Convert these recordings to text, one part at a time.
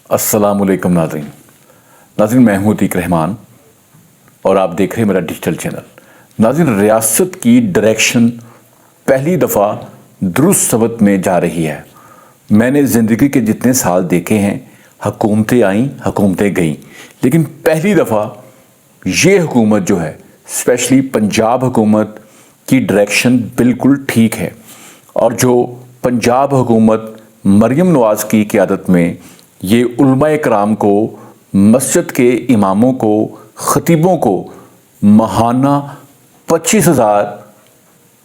अस्सलामुअलैकुम नाज़रीन मैं हूं अतीक रहमान और आप देख रहे हैं मेरा डिजिटल चैनल। नाज़रीन, रियासत की डायरेक्शन पहली दफ़ा दुरुस्त सबत में जा रही है। मैंने ज़िंदगी के जितने साल देखे हैं, हुकूमतें आईं, हुकूमतें गईं, लेकिन पहली दफ़ा ये हुकूमत जो है, स्पेशली पंजाब हुकूमत की डायरेक्शन बिल्कुल ठीक है। और जो पंजाब हुकूमत मरियम नवाज़ की क़यादत में ये उलमा इकराम को, मस्जिद के इमामों को, ख़तीबों को माहाना 25,000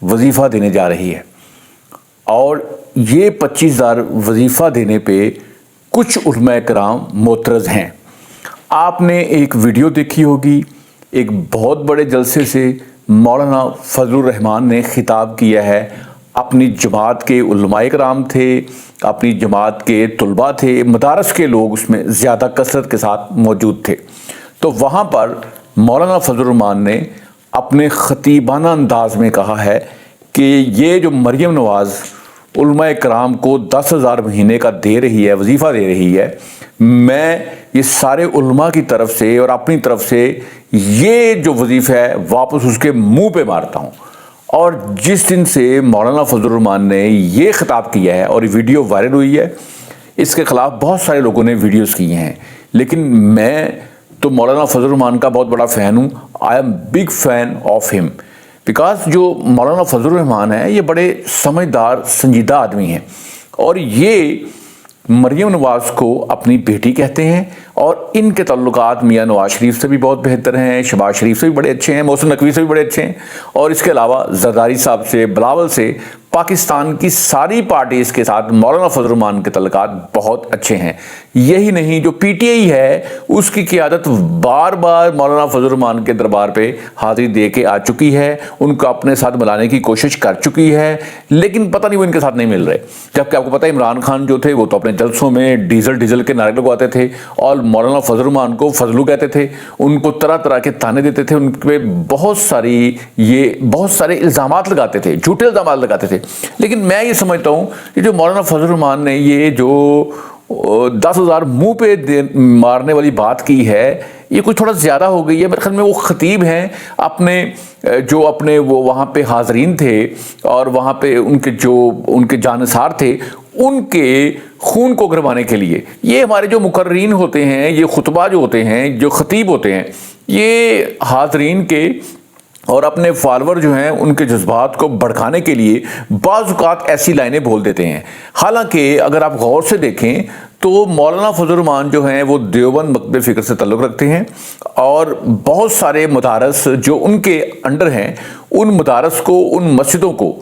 वजीफ़ा देने जा रही है। और ये 25,000 वजीफ़ा देने पे कुछ उलमा इकराम मोतरज़ हैं। आपने एक वीडियो देखी होगी, एक बहुत बड़े जलसे से मौलाना फजलुर रहमान ने खिताब किया है। अपनी जमात के उलमा इकराम थे, अपनी जमात के तुलबा थे, मदारस के लोग उसमें ज़्यादा कसरत के साथ मौजूद थे। तो वहाँ पर मौलाना फजलुर रहमान ने अपने ख़तीबाना अंदाज में कहा है कि ये जो मरियम नवाज़ उलमा इकराम को 10,000 महीने का दे रही है, वजीफ़ा दे रही है, मैं ये सारे उलमा की तरफ से और अपनी तरफ से ये जो वजीफ़ा है वापस उसके मुंह पे मारता हूँ। और जिस दिन से मौलाना फजलुर रहमान ने ये ख़िताब किया है और वीडियो वायरल हुई है, इसके ख़िलाफ़ बहुत सारे लोगों ने वीडियोस किए हैं, लेकिन मैं तो मौलाना फजलुर रहमान का बहुत बड़ा फ़ैन हूँ। I am big fan of him because जो मौलाना फजलुर रहमान है ये बड़े समझदार, संजीदा आदमी हैं। और ये मरियम नवाज़ को अपनी बेटी कहते हैं और इनके तल्लुकात मियाँ नवाज शरीफ से भी बहुत बेहतर हैं, शहबाज शरीफ से भी बड़े अच्छे हैं, मोहसिन नकवी से भी बड़े अच्छे हैं, और इसके अलावा जरदारी साहब से, बिलावल से, पाकिस्तान की सारी पार्टीज़ के साथ मौलाना फजलुर रहमान के तल्लुकात बहुत अच्छे हैं। यही नहीं, जो पीटीआई है उसकी क़यादत बार बार मौलाना फजलुर रहमान के दरबार पे हाज़िरी दे के आ चुकी है, उनको अपने साथ मिलाने की कोशिश कर चुकी है, लेकिन पता नहीं वो इनके साथ नहीं मिल रहे। जबकि आपको पता है इमरान खान जो थे वो तो अपने जलसों में डीजल के नारे लगवाते थे और मौलाना फजलुर रहमान को फजलू कहते थे, उनको तरह तरह के ताने देते थे, उन पर बहुत सारे इल्ज़ामात लगाते थे, झूठे इल्ज़ामात लगाते थे। लेकिन मैं ये समझता हूँ कि जो मौलाना फजलुर रहमान ने ये जो 10,000 मुंह पे मारने वाली बात की है, ये कुछ थोड़ा ज़्यादा हो गई है। मेरे ख्याल में वो ख़तीब हैं अपने वो वहाँ पे हाज़रीन थे और वहाँ पे उनके जानसार थे, उनके खून को गरमाने के लिए ये हमारे जो मुकर्रीन होते हैं, ये खुतबा जो होते हैं, जो ख़तीब होते हैं, ये हाज़रीन के और अपने फॉलोअर जो हैं उनके जज्बात को भड़काने के लिए बाज़ औक़ात ऐसी लाइनें बोल देते हैं। हालांकि अगर आप गौर से देखें तो मौलाना फजलुर रहमान जो हैं वो देवबंद मकतब फ़िक्र से ताल्लुक़ रखते हैं और बहुत सारे मदारस जो उनके अंडर हैं, उन मदारस को, उन मस्जिदों को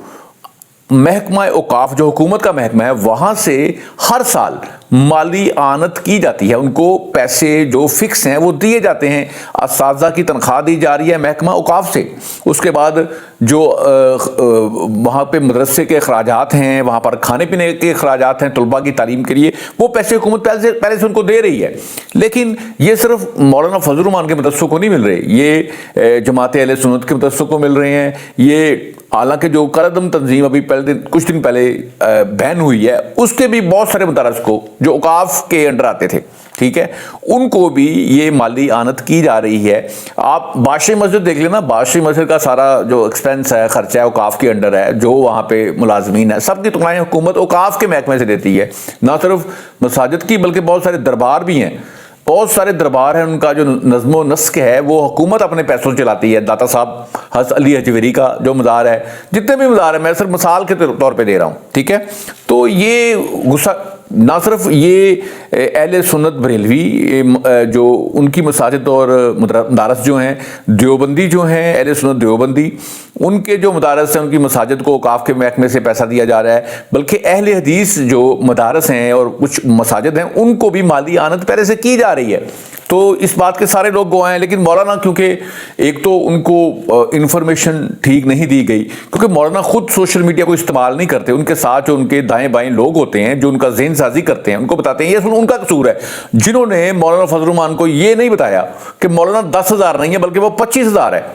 महकमा औक़ाफ़ जो हुकूमत का महकमा है वहाँ से हर साल माली आनत की जाती है। उनको पैसे जो फिक्स हैं वो दिए जाते हैं, असातिज़ा की तनख्वाह दी जा रही है महकमा औक़ाफ़ से। उसके बाद जो वहाँ पे मदरसे के अखराजात हैं, वहाँ पर खाने पीने के अखराजात हैं तलबा की तालीम के लिए, वो पैसे हुकूमत पहले से उनको दे रही है। लेकिन ये सिर्फ मौलाना फजलुर रहमान के मदरसों को नहीं मिल रहे, ये जमात अहले सुन्नत के मदरसों को मिल रहे हैं। ये हालांकि जो करदम तंजीम अभी कुछ दिन पहले बैन हुई है, उसके भी बहुत सारे मदारस को जो औक़ाफ़ के अंडर आते थे, ठीक है, उनको भी ये माली आनत की जा रही है। आप बादशाही मस्जिद देख लेना, बादशाही मस्जिद का सारा जो एक्सपेंस है, खर्चा है, औक़ाफ़ के अंडर है। जो वहाँ पे मुलाजमीन है सबकी तनख्वाहें हुकूमत औक़ाफ़ के महकमे से देती है, ना सिर्फ मसाजिद की बल्कि बहुत सारे दरबार भी हैं। बहुत सारे दरबार हैं, उनका जो नज़्म नस्क है वो हुकूमत अपने पैसों से चलाती है। दाता साहब हज़रत अली हजवेरी का जो मज़ार है, जितने भी मज़ार है, मैं सिर्फ मिसाल के तौर पे दे रहा हूँ, ठीक है। तो ये गुस्सा ना सिर्फ ये अहले सुन्नत बरेलवी जो उनकी मसाजिद और मदारस जो हैं, देवबंदी जो हैं, अहले सुन्नत देवबंदी, उनके जो मदारस हैं, उनकी मसाजिद को औक़ाफ़ के महकमे से पैसा दिया जा रहा है, बल्कि अहले हदीस जो मदारस हैं और कुछ मसाजिद हैं उनको भी माली आनत पहले से की जा रही है। तो इस बात के सारे लोग गवाह हैं। लेकिन मौलाना, क्योंकि एक तो उनको इन्फॉर्मेशन ठीक नहीं दी गई, क्योंकि मौलाना खुद सोशल मीडिया को इस्तेमाल नहीं करते, उनके साथ जो उनके दाएं बाएं लोग होते हैं जो उनका ज़हन साजी करते हैं, उनको बताते हैं, ये उनका कसूर है जिन्होंने मौलाना फजलुर रहमान को ये नहीं बताया कि मौलाना 10,000 नहीं है बल्कि वो 25,000 है।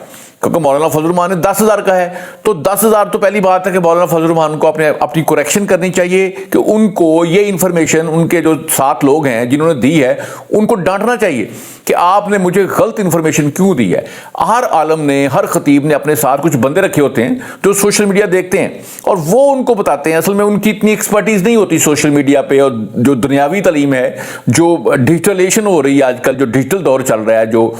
क्योंकि मौलाना फजल रहमान ने 10,000 का है, तो 10,000 तो पहली बात है कि मौलाना फजल रहमान को अपनी करेक्शन करनी चाहिए कि उनको ये इन्फॉर्मेशन उनके जो 7 लोग हैं जिन्होंने दी है उनको डांटना चाहिए कि आपने मुझे गलत इन्फॉर्मेशन क्यों दी है। हर आलम ने, हर खतीब ने अपने साथ कुछ बंदे रखे होते हैं जो सोशल मीडिया देखते हैं और वो उनको बताते हैं। असल में उनकी इतनी एक्सपर्टीज नहीं होती सोशल मीडिया पे, और जो दुनियावी तालीम है, जो डिजिटलेशन हो रही है आजकल, जो डिजिटल दौर चल रहा है, जो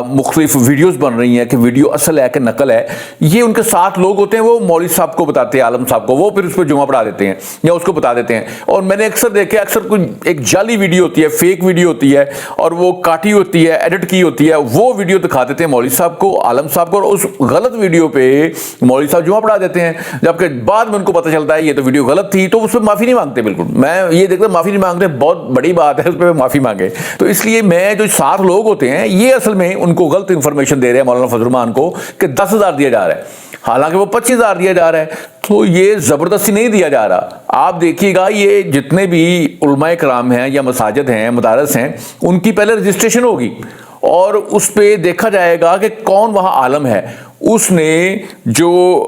मुख्तलिफ वीडियोस बन रही हैं कि वीडियो असल है कि नकल है, ये उनके साथ लोग होते हैं, वो मौलवी साहब को बताते हैं, आलम साहब को, वो फिर उस पर जुमा पढ़ा देते हैं या उसको बता देते हैं। और मैंने अक्सर देखे, अक्सर कोई एक जाली वीडियो होती है, फेक वीडियो होती है और वो काटी होती है, एडिट की होती है, वो वीडियो दिखा देते हैं मौलवी साहब को, आलम साहब को, और उस गलत वीडियो पे मौलवी साहब जुमा पढ़ा देते हैं। जबकि बाद में उनको पता चलता है ये तो वीडियो गलत थी, तो उस पर माफी नहीं मांगते। बिल्कुल, मैं ये देखता माफी नहीं मांगते, बहुत बड़ी बात है उस पर माफी मांगे। तो इसलिए मैं, जो 7 लोग होते हैं, ये असल में उनको गलत इंफॉर्मेशन दे रहे हैं मौलाना फजल रहमान को कि 10,000 दिया जा रहा है, हालांकि वो 25,000 दिया जा रहा है। तो ये जबरदस्ती नहीं दिया जा रहा। आप देखिएगा, ये जितने भी उलमाए कराम हैं या मसाजिद हैं, मदारस हैं, उनकी पहले रजिस्ट्रेशन होगी और उस पर देखा जाएगा कि कौन वहाँ आलम है, उसने जो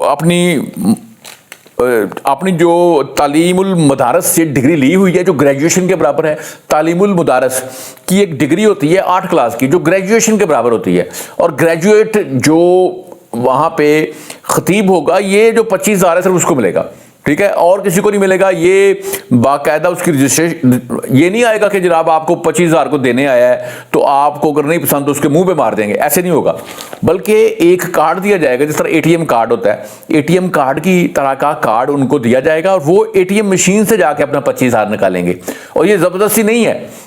अपनी जो तालीमुल मदारस से डिग्री ली हुई है, जो ग्रेजुएशन के बराबर है। तालीमुल मदारस की एक डिग्री होती है 8 क्लास की, जो ग्रेजुएशन के बराबर होती है, और ग्रेजुएट जो वहाँ पे खतीब होगा, ये जो 25,000 है सिर्फ उसको मिलेगा, ठीक है, और किसी को नहीं मिलेगा। ये बाकायदा उसकी रजिस्ट्रेशन, ये नहीं आएगा कि जनाब आपको 25,000 को देने आया है तो आपको अगर नहीं पसंद तो उसके मुंह पे मार देंगे, ऐसे नहीं होगा। बल्कि एक कार्ड दिया जाएगा, जिस तरह एटीएम कार्ड होता है, एटीएम कार्ड की तरह का कार्ड उनको दिया जाएगा और वो एटीएम मशीन से जाके अपना 25,000 निकालेंगे। और ये जबरदस्ती नहीं है।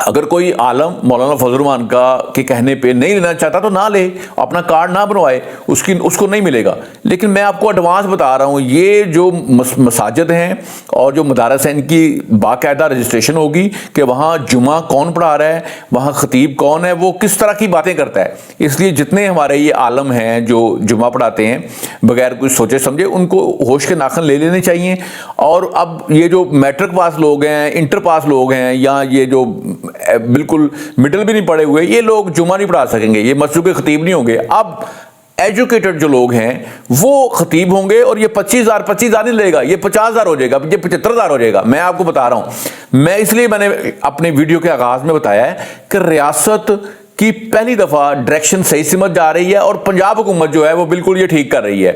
अगर कोई आलम मौलाना फजल रहमान का के कहने पे नहीं लेना चाहता तो ना ले, अपना कार्ड ना बनवाए, उसको नहीं मिलेगा। लेकिन मैं आपको एडवांस बता रहा हूँ, ये जो मसाजिद हैं और जो मदारस हैं, इनकी बाकायदा रजिस्ट्रेशन होगी कि वहाँ जुमा कौन पढ़ा रहा है, वहाँ खतीब कौन है, वो किस तरह की बातें करता है। इसलिए जितने हमारे ये आलम हैं जो जुमा पढ़ाते हैं बगैर कुछ सोचे समझे, उनको होश के नाखन ले लेने चाहिए। और अब ये जो मैट्रिक पास लोग हैं, इंटर पास लोग हैं, या ये जो बिल्कुल मिडिल भी नहीं पढ़े हुए, ये लोग जुमा नहीं पढ़ा सकेंगे, ये मस्जिद के खतीब नहीं होंगे। अब एजुकेटेड जो लोग हैं वो खतीब होंगे और ये 25,000 नहीं लेगा, ये 50,000 हो जाएगा, ये 75,000 हो जाएगा। मैं आपको बता रहा हूं, मैं इसलिए मैंने अपने वीडियो के आगाज में बताया है कि रियासत की पहली दफा डायरेक्शन सही समझ जा रही है और पंजाब हुकूमत जो है वो बिल्कुल ये ठीक कर रही है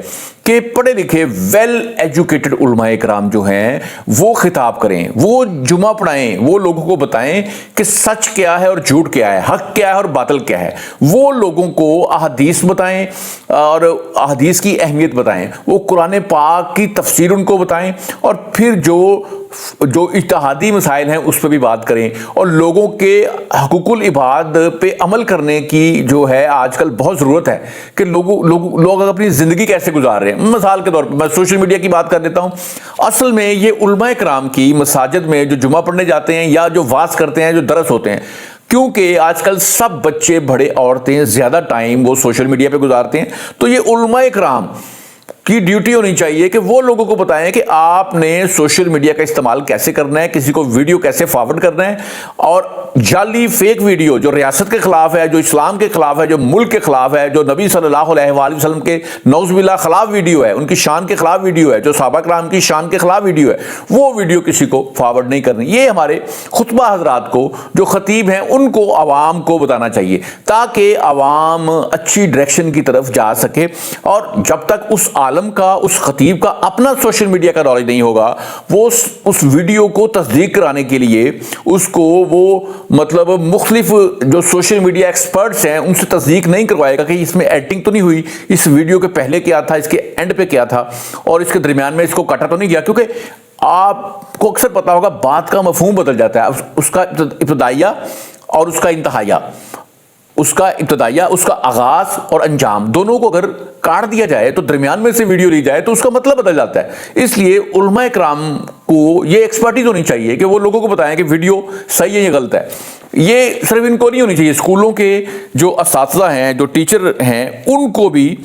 कि पढ़े लिखे वेल एजुकेटेड उलमाए कराम जो हैं वो खिताब करें, वो जुमा पढ़ाएं, वो लोगों को बताएं कि सच क्या है और झूठ क्या है, हक क्या है और बातिल क्या है। वो लोगों को अहदीस बताएं और अहदीस की अहमियत बताएं, वो कुरान पाक की तफसीर उनको बताएं, और फिर जो इज्तिहादी मसाइल हैं उस पर भी बात करें, और लोगों के हकूकुल इबाद पे अमल करने की जो है आजकल बहुत ज़रूरत है कि लोग अपनी ज़िंदगी कैसे गुजार रहे हैं। मिसाल के तौर पर मैं सोशल मीडिया की बात कर देता हूँ। असल में ये उलमाए कराम की मसाजिद में जो जुमा पढ़ने जाते हैं या जो वाज करते हैं, जो दरस होते हैं, क्योंकि आजकल सब बच्चे बड़े औरतें ज़्यादा टाइम वो सोशल मीडिया पे गुजारते हैं, तो ये उलमाए कराम की ड्यूटी होनी चाहिए कि वो लोगों को बताएं कि आपने सोशल मीडिया का इस्तेमाल कैसे करना है, किसी को वीडियो कैसे फॉरवर्ड करना है, और जाली फेक वीडियो जो रियासत के खिलाफ है, जो इस्लाम के खिलाफ है, जो मुल्क के खिलाफ है, जो नबी सल्लल्लाहु अलैहि वसल्लम के नौज़ुबिल्लाह खिलाफ वीडियो है, उनकी शान के खिलाफ वीडियो है, जो सहाबा कराम की शान के खिलाफ वीडियो है, वो वीडियो किसी को फॉरवर्ड नहीं करनी। ये हमारे खुतबा हजरात को, जो खतीब हैं, उनको आवाम को बताना चाहिए ताकि आवाम अच्छी डायरेक्शन की तरफ जा सके। और जब तक उस आलम का, उस खतीब का अपना सोशल मीडिया का नॉलेज नहीं होगा, वो उस वीडियो को तस्दीक कराने के लिए उसको वो मतलब मुख्तलिफ जो सोशल मीडिया एक्सपर्ट्स हैं उनसे तस्दीक नहीं करवाएगा कि इसमें एडिटिंग तो नहीं हुई, इस वीडियो के पहले क्या था, इसके एंड पे क्या था, और इसके दरमियान में इसको काटा तो नहीं गया। क्योंकि आपको अक्सर पता होगा बात का मफहूम बदल जाता है, उसका इब्तदाइया और उसका इंतहाइया, उसका आगाज और अंजाम दोनों को अगर काट दिया जाए तो दरमियान में से वीडियो ली जाए तो उसका मतलब बदल जाता है। इसलिए उलमाए कराम को ये एक्सपर्टीज होनी चाहिए कि वो लोगों को बताएं कि वीडियो सही है या गलत है। ये सिर्फ इनको नहीं होनी चाहिए, स्कूलों के जो असातिज़ा हैं, जो टीचर हैं, उनको भी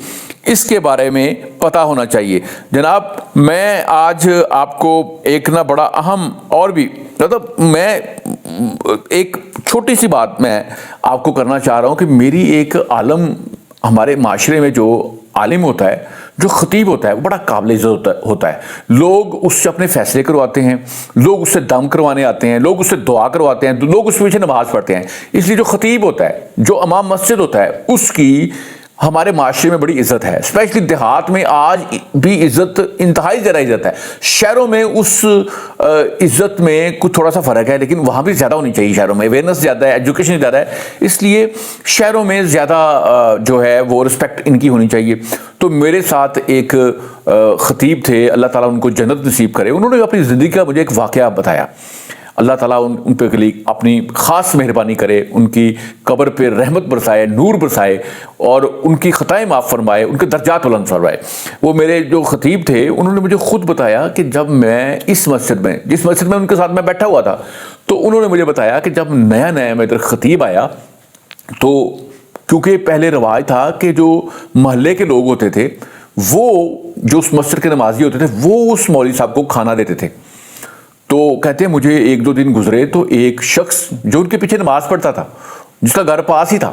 इसके बारे में पता होना चाहिए। जनाब, मैं आज आपको एक ना बड़ा अहम और भी मतलब मैं एक छोटी सी बात मैं आपको करना चाह रहा हूँ कि मेरी एक आलम हमारे माशरे में जो आलिम होता है, जो खतीब होता है, वो बड़ा काबिल इज़्ज़त होता है। लोग उससे अपने फैसले करवाते हैं, लोग उससे दम करवाने आते हैं, लोग उससे दुआ करवाते हैं, लोग उसके पीछे नमाज पढ़ते हैं। इसलिए जो खतीब होता है, जो इमाम मस्जिद होता है, उसकी हमारे माशरे में बड़ी इज्जत है। स्पेशली देहात में आज भी इज्जत, इंतहाई ज़्यादा इज्जत है। शहरों में उस इज्जत में कुछ थोड़ा सा फ़र्क है, लेकिन वहाँ भी ज़्यादा होनी चाहिए। शहरों में अवेयरनेस ज़्यादा है, एजुकेशन ज़्यादा है, इसलिए शहरों में ज़्यादा जो है वो रिस्पेक्ट इनकी होनी चाहिए। तो मेरे साथ एक खतीब थे, अल्लाह ताला उनको जन्नत नसीब करे। उन्होंने अपनी ज़िंदगी का मुझे एक वाक़या बताया। अल्लाह ताला उन पे के लिए अपनी ख़ास मेहरबानी करे, उनकी कब्र पे रहमत बरसाए, नूर बरसाए और उनकी ख़ताएँ माफ़ फरमाए, उनके दर्जात बुलंद फरमाए। वो मेरे जो खतीब थे, उन्होंने मुझे ख़ुद बताया कि जब मैं इस मस्जिद में, जिस मस्जिद में उनके साथ मैं बैठा हुआ था, तो उन्होंने मुझे बताया कि जब नया नया मैं इधर खतीब आया, तो क्योंकि पहले रवाज था कि जो महल्ले के लोग होते थे, वो जो उस मस्जिद के नमाजी होते थे, वो उस मौलवी साहब को खाना देते थे। तो कहते हैं मुझे एक दो दिन गुजरे तो एक शख्स जो उनके पीछे नमाज पढ़ता था, जिसका घर पास ही था,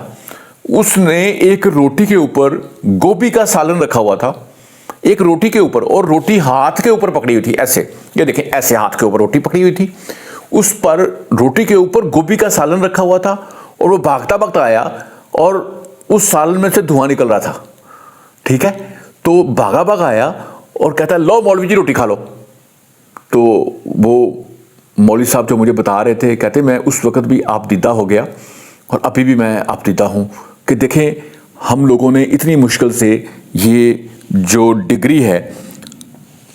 उसने एक रोटी के ऊपर गोभी का सालन रखा हुआ था, एक रोटी के ऊपर, और रोटी हाथ के ऊपर पकड़ी हुई थी, ऐसे, ये देखें, ऐसे हाथ के ऊपर रोटी पकड़ी हुई थी, उस पर रोटी के ऊपर गोभी का सालन रखा हुआ था, और वो भागता भागता आया और उस सालन में से धुआं निकल रहा था। ठीक है, तो भागा भागा आया और कहता है, लो मौलवी जी रोटी खा लो। तो वो मौलवी साहब जो मुझे बता रहे थे, कहते मैं उस वक़्त भी आपदीदा हो गया और अभी भी मैं आपदीदा हूँ कि देखें, हम लोगों ने इतनी मुश्किल से ये जो डिग्री है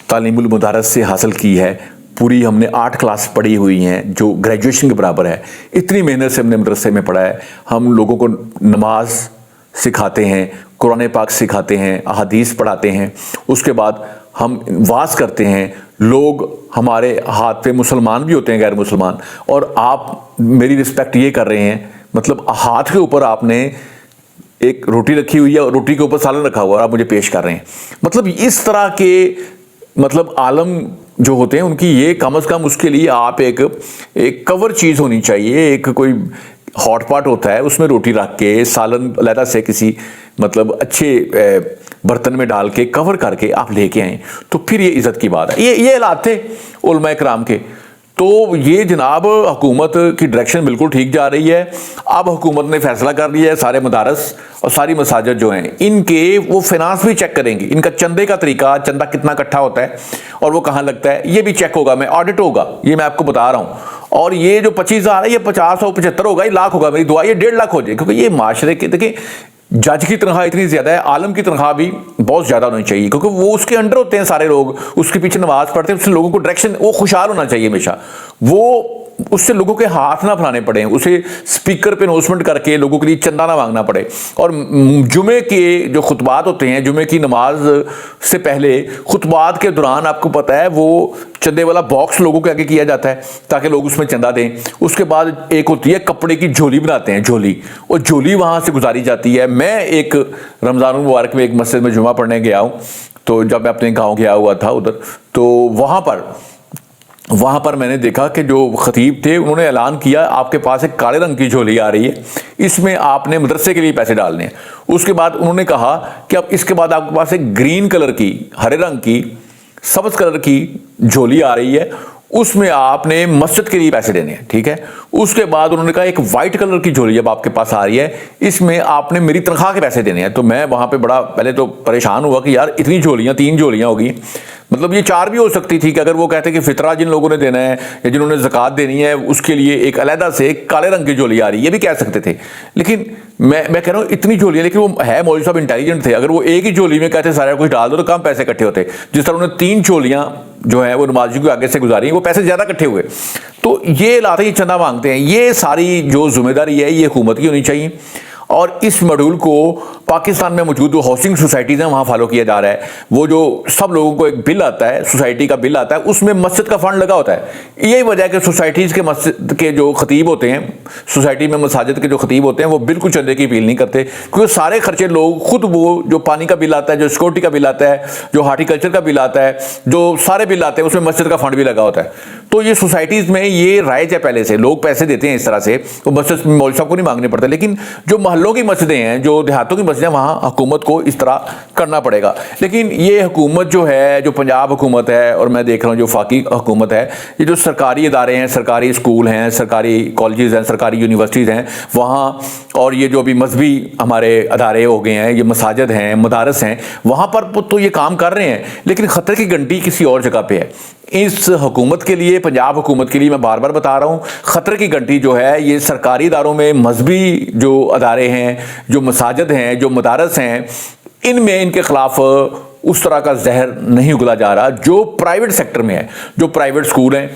तालीमुल मदारस से हासिल की है, पूरी हमने 8 क्लास पढ़ी हुई हैं जो ग्रेजुएशन के बराबर है। इतनी मेहनत से हमने मदरसे में पढ़ा है। हम लोगों को नमाज सिखाते हैं, कुरान पाक सिखाते हैं, अहादीस पढ़ाते हैं, उसके बाद हम वाज करते हैं। लोग हमारे हाथ पे मुसलमान भी होते हैं, गैर मुसलमान, और आप मेरी रिस्पेक्ट ये कर रहे हैं, मतलब हाथ के ऊपर आपने एक रोटी रखी हुई है और रोटी के ऊपर सालन रखा हुआ और आप मुझे पेश कर रहे हैं। मतलब इस तरह के मतलब आलम जो होते हैं उनकी ये कम से कम उसके लिए आप एक कवर चीज़ होनी चाहिए। एक कोई हॉट पॉट होता है, उसमें रोटी रख के सालन अलहदा से किसी मतलब अच्छे बर्तन में डाल के कवर करके आप लेके आए, तो फिर ये इज़्ज़त की बात है। ये हालात थे उलमा कराम के। तो ये जनाब हुकूमत की डायरेक्शन बिल्कुल ठीक जा रही है। अब हुकूमत ने फैसला कर लिया है, सारे मदारस और सारी मसाजिद जो हैं इनके वो फाइनेंस भी चेक करेंगे, इनका चंदे का तरीका, चंदा कितना इकट्ठा होता है और वो कहाँ लगता है, ये भी चेक होगा, मैं ऑडिट होगा, ये मैं आपको बता रहा हूँ। और ये जो 25,000 है, ये 50 और 75 होगा, ये लाख होगा, मेरी दुआ ये 1.5 लाख हो जाए, क्योंकि ये माशरे के, देखिए जज की तनख्वाह इतनी ज़्यादा है, आलम की तनख्वाह भी बहुत ज़्यादा होनी चाहिए, क्योंकि वो उसके अंडर होते हैं सारे लोग, उसके पीछे नमाज पढ़ते हैं, उससे लोगों को डायरेक्शन, वो खुशहाल होना चाहिए हमेशा, वो उससे लोगों के हाथ ना फैलाने पड़े, उसे स्पीकर पे अनाउंसमेंट करके लोगों के लिए चंदा ना मांगना पड़े। और जुमे के जो खुतबात होते हैं, जुमे की नमाज से पहले खुतबात के दौरान आपको पता है वो चंदे वाला बॉक्स लोगों के आगे किया जाता है ताकि लोग उसमें चंदा दें। उसके बाद एक होती है कपड़े की झोली बनाते हैं, झोली, और झोली वहाँ से गुजारी जाती है। मैं एक रमज़ान मुबारक में एक मस्जिद में जुमा पढ़ने गया हूँ, तो जब मैं अपने गाँव गया हुआ था उधर, तो वहाँ पर मैंने देखा कि जो खतीब थे उन्होंने ऐलान किया, आपके पास एक काले रंग की झोली आ रही है, इसमें आपने मदरसे के लिए पैसे डालने हैं। उसके बाद उन्होंने कहा कि अब इसके बाद आपके पास एक ग्रीन कलर की, हरे रंग की, सब्ज़ कलर की झोली आ रही है, उसमें आपने मस्जिद के लिए पैसे देने हैं। ठीक है, उसके बाद उन्होंने कहा एक वाइट कलर की झोली जब आपके पास आ रही है, इसमें आपने मेरी तनख्वाह के पैसे देने हैं। तो मैं वहाँ पे बड़ा पहले तो परेशान हुआ कि यार इतनी झोलियाँ, 3 झोलियाँ होगी, मतलब ये 4 भी हो सकती थी कि अगर वो कहते कि फितरा जिन लोगों ने देना है या जिन्होंने ज़कात देनी है उसके लिए एक अलहदा से काले रंग की झोली आ रही है, ये भी कह सकते थे। लेकिन मैं कह रहा हूँ इतनी झोलियाँ, लेकिन वो है मौलवी साहब इंटेलिजेंट थे, अगर वो एक ही झोली में कहते सारा कुछ डाल दो तो कम पैसे इकट्ठे होते। जिस तरह उन्होंने 3 झोलियाँ जो है वो नमाजियों के आगे से गुजारी, वो पैसे ज़्यादा इकट्ठे हुए। तो ये लाते ही चंदा मांगते हैं, ये सारी जो जिम्मेदारी है ये हुकूमत की होनी चाहिए। और इस मॉड्यूल को पाकिस्तान में मौजूद जो हाउसिंग सोसाइटीज़ हैं वहाँ फॉलो किया जा रहा है। वो जो सब लोगों को एक बिल आता है, सोसाइटी का बिल आता है, उसमें मस्जिद का फंड लगा होता है। यही वजह है कि सोसाइटीज़ के मस्जिद के जो खतीब होते हैं, सोसाइटी में मसाजिद के जो खतीब होते हैं, वो बिल्कुल चंदे की अपील नहीं करते, क्योंकि सारे खर्चे लोग खुद, वो जो पानी का बिल आता है, जो सिक्योरिटी का बिल आता है, जो हार्टिकल्चर का बिल आता है, जो सारे बिल आते हैं उसमें मस्जिद का फंड भी लगा होता है। तो ये सोसाइटीज़ में ये राइज है, पहले से लोग पैसे देते हैं इस तरह से, तो मस्जिद मौलवी साहब को नहीं मांगने पड़ते। लेकिन जो मोहल्लों की मस्जिदें हैं, जो देहातों की मस्जिदें, वहाँ हुकूमत को इस तरह करना पड़ेगा। लेकिन ये हुकूमत जो है, जो पंजाब हुकूमत है, और मैं देख रहा हूँ जो वफाकी हुकूमत है, ये जो सरकारी इदारे हैं, सरकारी स्कूल हैं, सरकारी कॉलेजेस हैं, सरकारी यूनिवर्सिटीज़ हैं वहाँ, और ये जो अभी मजहबी हमारे अदारे हो गए हैं, ये मसाजिद हैं, मदारस हैं, वहाँ पर तो ये काम कर रहे हैं, लेकिन ख़तरे की घंटी किसी और जगह पे है। इस हुकूमत के लिए, पंजाब हुकूमत के लिए मैं बार बार बता रहा हूँ, ख़तरे की घंटी जो है ये सरकारी इदारों में, मजहबी जो अदारे हैं, जो मसाजिद हैं, जो मदारस हैं, इनमें इनके ख़िलाफ़ उस तरह का जहर नहीं उगला जा रहा जो प्राइवेट सेक्टर में है। जो प्राइवेट स्कूल हैं,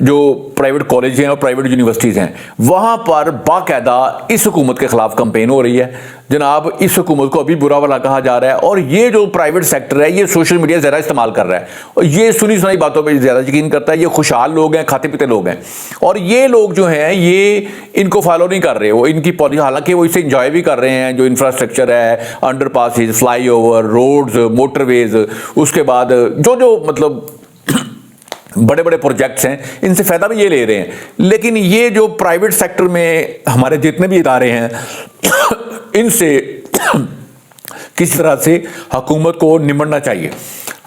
जो प्राइवेट कॉलेज हैं और प्राइवेट यूनिवर्सिटीज़ हैं, वहाँ पर बाकायदा इस हुकूमत के ख़िलाफ़ कंपेन हो रही है। जनाब, इस हुकूमत को अभी बुरा भला कहा जा रहा है, और ये जो प्राइवेट सेक्टर है ये सोशल मीडिया ज़्यादा इस्तेमाल कर रहा है, और ये सुनी सुनाई बातों पर ज़्यादा यकीन करता है। ये खुशहाल लोग हैं, खाते पीते लोग हैं, और ये लोग जो हैं ये इनको फॉलो नहीं कर रहे, वो इनकी पॉलिसी, हालांकि वो इसे इंजॉय भी कर रहे हैं। जो इंफ्रास्ट्रक्चर है, अंडरपासेज, फ्लाईओवर, रोड्स, मोटरवेज, उसके बाद जो जो मतलब बड़े बड़े प्रोजेक्ट्स हैं, इनसे फ़ायदा भी ये ले रहे हैं। लेकिन ये जो प्राइवेट सेक्टर में हमारे जितने भी इदारे हैं इनसे किस तरह से हुकूमत को निपटना चाहिए।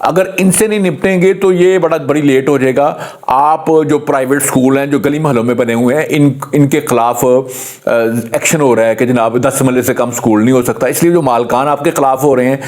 अगर इनसे नहीं निपटेंगे तो ये बड़ी लेट हो जाएगा। आप जो प्राइवेट स्कूल हैं, जो गली मोहल्लों में बने हुए हैं, इनके खिलाफ एक्शन हो रहा है कि जनाब 10 मरले से कम स्कूल नहीं हो सकता। इसलिए जो मालकान आपके खिलाफ हो रहे हैं,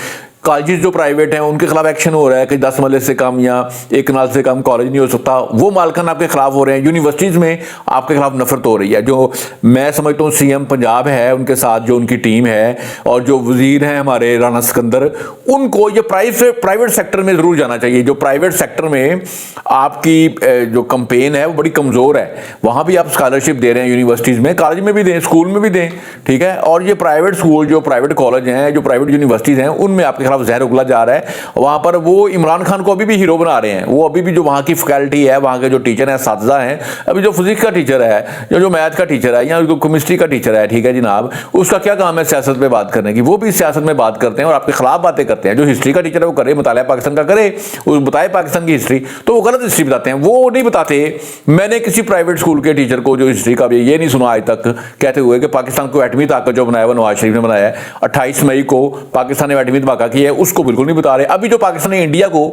कॉलेज जो प्राइवेट हैं उनके खिलाफ एक्शन हो रहा है कि 10 मरले से कम या 1 कनाल से कम कॉलेज नहीं हो सकता, वो मालकान आपके खिलाफ हो रहे हैं। यूनिवर्सिटीज़ में आपके खिलाफ नफरत हो रही है। जो मैं समझता हूँ सीएम पंजाब है, उनके साथ जो उनकी टीम है, और जो वजीर हैं हमारे राणा सिकंदर, उनको ये प्राइवेट सेक्टर में ज़रूर जाना चाहिए। जो प्राइवेट सेक्टर में आपकी जो कंपेन है वो बड़ी कमज़ोर है, वहाँ भी आप स्कॉलरशिप दे रहे हैं, यूनिवर्सिटीज़ में, कॉलेज में भी दें, स्कूल में भी दें, ठीक है। और ये प्राइवेट स्कूल, जो प्राइवेट कॉलेज हैं, जो प्राइवेट यूनिवर्सिटीज़ हैं, उनमें आपके जहर उगला जा रहा है। वहां पर वो इमरान खान को अभी भी हीरो बना रहे हैं। वो अभी भी जो वहां की फैकल्टी है, वहां के जो टीचर हैं, साथीज़ा हैं, अभी जो फिजिक्स का टीचर है, जो मैथ का टीचर है, या जो केमिस्ट्री का टीचर है, ठीक है जनाब, उसका क्या काम है सियासत में बात करने की? वो भी सियासत में बात करते हैं और आपके खिलाफ बातें करते हैं। जो हिस्ट्री का टीचर है वो करे, मुतालिया पाकिस्तान का करे, वो बताए पाकिस्तान की हिस्ट्री, तो वो गलत हिस्ट्री बताते हैं, वो नहीं बताते। मैंने किसी प्राइवेट स्कूल के टीचर को जो हिस्ट्री का भी ये नहीं सुना आज तक कहते हुए कि पाकिस्तान को एटमी ताकत जो बनाया वो नवाज शरीफ ने बनाया है, 28 मई को पाकिस्तान ने एटमी धमाका किया है, उसको बिल्कुल नहीं बता रहे। अभी जो पाकिस्तान ने इंडिया को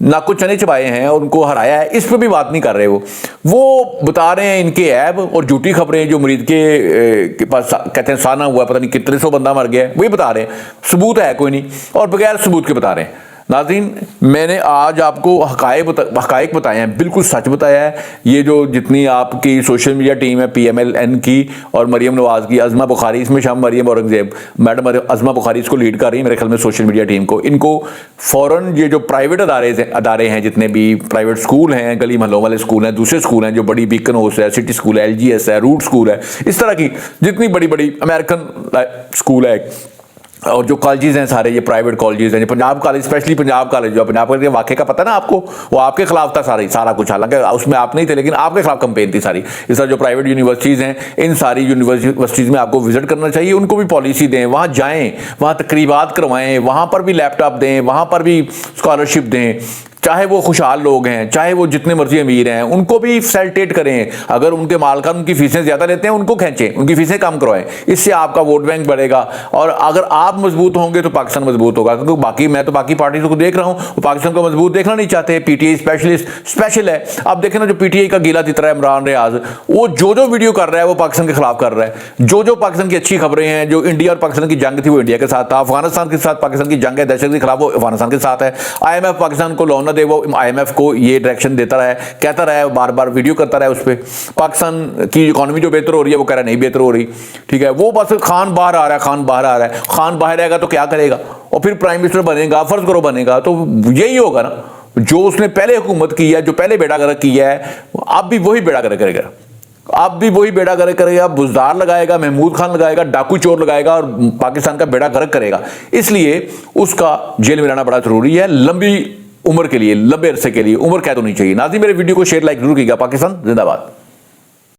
नाको चने चबाए हैं और उनको हराया है, इस पर भी बात नहीं कर रहे। वो बता रहे हैं इनके ऐब और झूठी खबरें, जो मरीज के पास कहते हैं साना हुआ, पता नहीं कितने 100 बंदा मर गया है, वही बता रहे हैं। सबूत है कोई नहीं, और बगैर सबूत के बता रहे हैं। नाज़रीन, मैंने आज आपको हकायक बताए हैं, बिल्कुल सच बताया है। ये जो जितनी आपकी सोशल मीडिया टीम है, PMLN की और मरियम नवाज़ की, अज़मा बुखारी, इसमें शाम मरियम औरंगज़ेब, मैडम अज़मा बुखारी इसको लीड कर रही है मेरे ख्याल में सोशल मीडिया टीम को। इनको फ़ौरन ये जो प्राइवेट अदारे हैं, जितने भी प्राइवेट स्कूल हैं, गली मोहल्लों वाले स्कूल हैं, दूसरे स्कूल हैं, जो बड़ी बीकन हाउस है, सिटी स्कूल है, LGS है, रूट स्कूल है, इस तरह की जितनी बड़ी बड़ी अमेरिकन स्कूल है, और जो कॉलेजेस हैं सारे, ये प्राइवेट कॉलेजेस हैं, Punjab college, specially Punjab college, जो पंजाब कॉलेज के वाक़े का पता ना आपको, वो आपके खिलाफ था सारा कुछ, हालांकि उसमें आप नहीं थे, लेकिन आपके खिलाफ कंपेन थी सारी। इस तरह जो प्राइवेट यूनिवर्सिटीज़ हैं, इन सारी यूनिवर्सिटीज़ में आपको विजिट करना चाहिए, उनको भी पॉलिसी दें, वहाँ जाएँ, वहाँ तकरीबात करवाएँ, वहाँ पर भी लैपटॉप दें, वहाँ पर भी स्कॉलरशिप दें। चाहे वो खुशहाल लोग हैं, चाहे वो जितने मर्जी अमीर हैं, उनको भी फैसिलिटेट करें। अगर उनके मालकान उनकी फीसें ज़्यादा लेते हैं, उनको खींचें, उनकी फीसें कम करवाएं। इससे आपका वोट बैंक बढ़ेगा, और अगर आप मजबूत होंगे तो पाकिस्तान मजबूत होगा। क्योंकि मैं तो बाकी पार्टियों को देख रहा हूँ, वो पाकिस्तान को मजबूत देखना नहीं चाहते। PTI स्पेशल है। अब देखें ना, जो PTI का गीला तितरा है इमरान रियाज, वो जो वीडियो कर रहा है वो पाकिस्तान के खिलाफ कर रहा है। जो पाकिस्तान की अच्छी खबरें हैं, जो इंडिया और पाकिस्तान की जंग थी वो इंडिया के साथ था, अफगानिस्तान के साथ पाकिस्तान की जंग है, दहशत के खिलाफ वो अफगानिस्तान के साथ है। IMF पाकिस्तान को लोन न दे, वो IMF को ये डायरेक्शन देता रहा है, कहता रहा है, बार बार वीडियो करता रहा है उस पर। पाकिस्तान की इकोनॉमी जो बेहतर हो रही है वो कह रहा है नहीं बेहतर हो रही, ठीक है। वो बस खान बाहर आ रहा है, खान बाहर आ रहा है। खान बाहर आएगा तो क्या करेगा, और फिर प्राइम मिनिस्टर बनेगा, फर्ज करो बनेगा, तो यही होगा ना जो उसने पहले हुकूमत की है, जो पहले बेड़ा गर्क किया है, अब भी वही बेड़ा गर्क करेगा। आप भी वही बेड़ा गर्क करेगा, बुजदार लगाएगा, महमूद खान लगाएगा, डाकू चोर लगाएगा, और पाकिस्तान का बेड़ा गर्क करेगा। इसलिए उसका जेल में रहना बड़ा जरूरी है, लंबी उम्र के लिए, लंबे अरसे के लिए। उम्र कैद होनी चाहिए। नाज़रीन, मेरे वीडियो को शेयर लाइक जरूर कीजिएगा। पाकिस्तान जिंदाबाद।